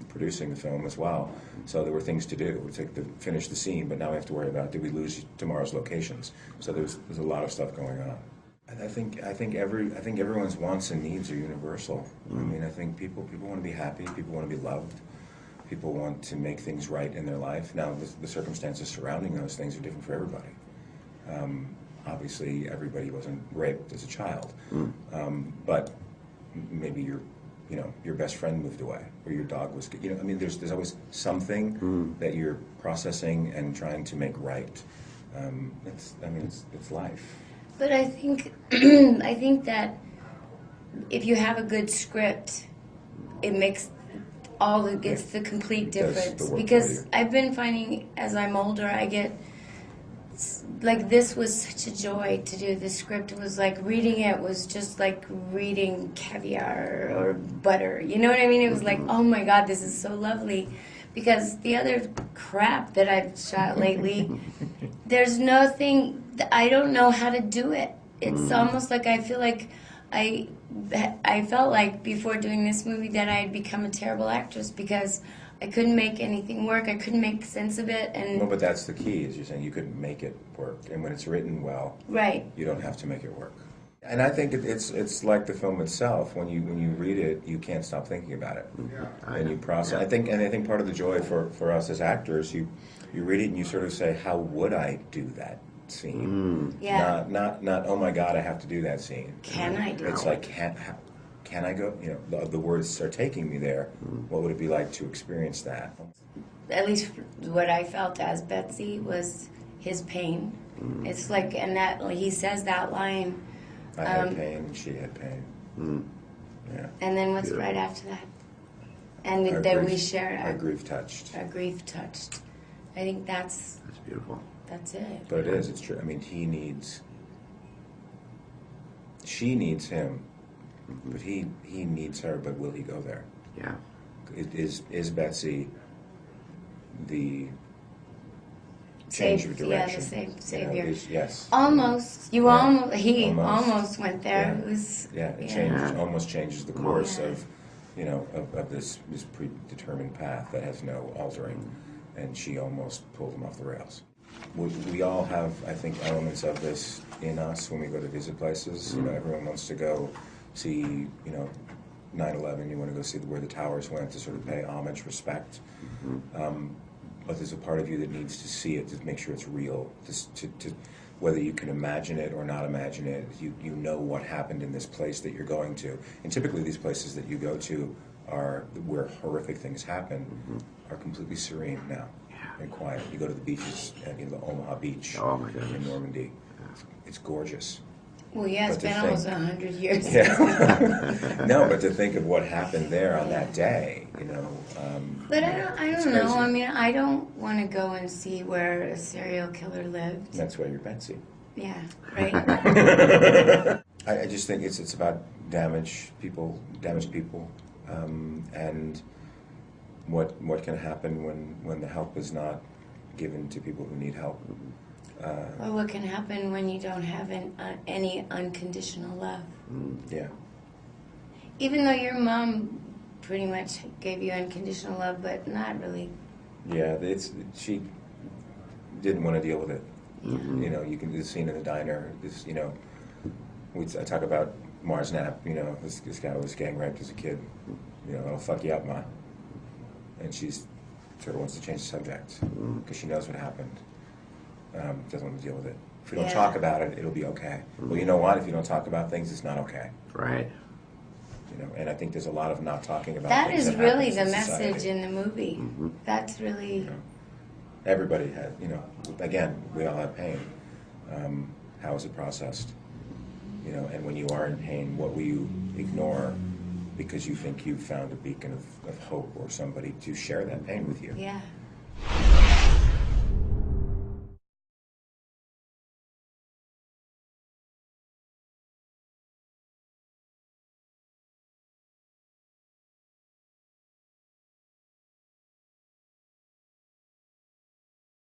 producing the film as well. So there were things to do. We took to finish the scene, but now we have to worry about, did we lose tomorrow's locations? So there's a lot of stuff going on. I think everyone's wants and needs are universal. I mean, I think people want to be happy, people want to be loved, people want to make things right in their life. Now, the circumstances surrounding those things are different for everybody. Obviously, everybody wasn't raped as a child, but maybe your best friend moved away, or your dog was, I mean, there's always something that you're processing and trying to make right. It's life. But I think I think that if you have a good script, it makes it's the complete difference. Because I've been finding as I'm older, I get like, this was such a joy to do. The script was like, reading it was just like reading caviar or butter. You know what I mean? It was like, oh my God, this is so lovely. Because the other crap that I've shot lately, there's nothing, I don't know how to do it. It's almost like I feel like I felt like before doing this movie that I had become a terrible actress because I couldn't make anything work. I couldn't make sense of it. And no, but that's the key, is you're saying you couldn't make it work. And when it's written well, right, you don't have to make it work. And I think it's like the film itself. When you read it, you can't stop thinking about it, and you process. I think part of the joy for us as actors, you read it and you sort of say, how would I do that scene? Yeah. Not oh my God, I have to do that scene. Can I do it? It's like can I go? You know, the words are taking me there. What would it be like to experience that? At least what I felt as Betsy was his pain. It's like, and that he says that line. I had pain, she had pain. Yeah. And then what's right after that? And that we share our grief touched. Our grief touched. I think that's beautiful. That's it. But it is. It's true. I mean, she needs him, but he needs her. But will he go there? Yeah. Is Betsy the change of direction? Yeah, the savior. You know, yes. Almost. He almost went there. Yeah. It was. Yeah. It almost changes the course of, of this predetermined path that has no altering, and she almost pulled him off the rails. We all have, I think, elements of this in us when we go to visit places. You know, everyone wants to go see, 9/11. You want to go see where the towers went to sort of pay homage, respect. But there's a part of you that needs to see it to make sure it's real. To whether you can imagine it or not imagine it, you know what happened in this place that you're going to. And typically these places that you go to are where horrific things happen are completely serene now and quiet. You go to the beaches, the Omaha Beach in Normandy. It's gorgeous. Well, yeah, it's been almost 100 years. Yeah. No, but to think of what happened there on that day, But I don't know. I mean, I don't want to go and see where a serial killer lived. That's why you're Betsy. Yeah, right. I just think it's about damaged people, and what can happen when the help is not given to people who need help. Or what can happen when you don't have any unconditional love. Yeah. Even though your mom pretty much gave you unconditional love, but not really. Yeah, she didn't want to deal with it. You can do the scene in the diner. I talk about Mars Knapp. This guy was gang raped as a kid. It'll fuck you up, Ma. And she's sort of wants to change the subject because she knows what happened. Doesn't want to deal with it. If we don't talk about it, it'll be okay. Well, you know what? If you don't talk about things, it's not okay. Right. And I think there's a lot of not talking about that things. That is really the message in the movie. That's really... Everybody had, again, we all have pain. How is it processed? And when you are in pain, what will you ignore because you think you've found a beacon of hope or somebody to share that pain with you? Yeah.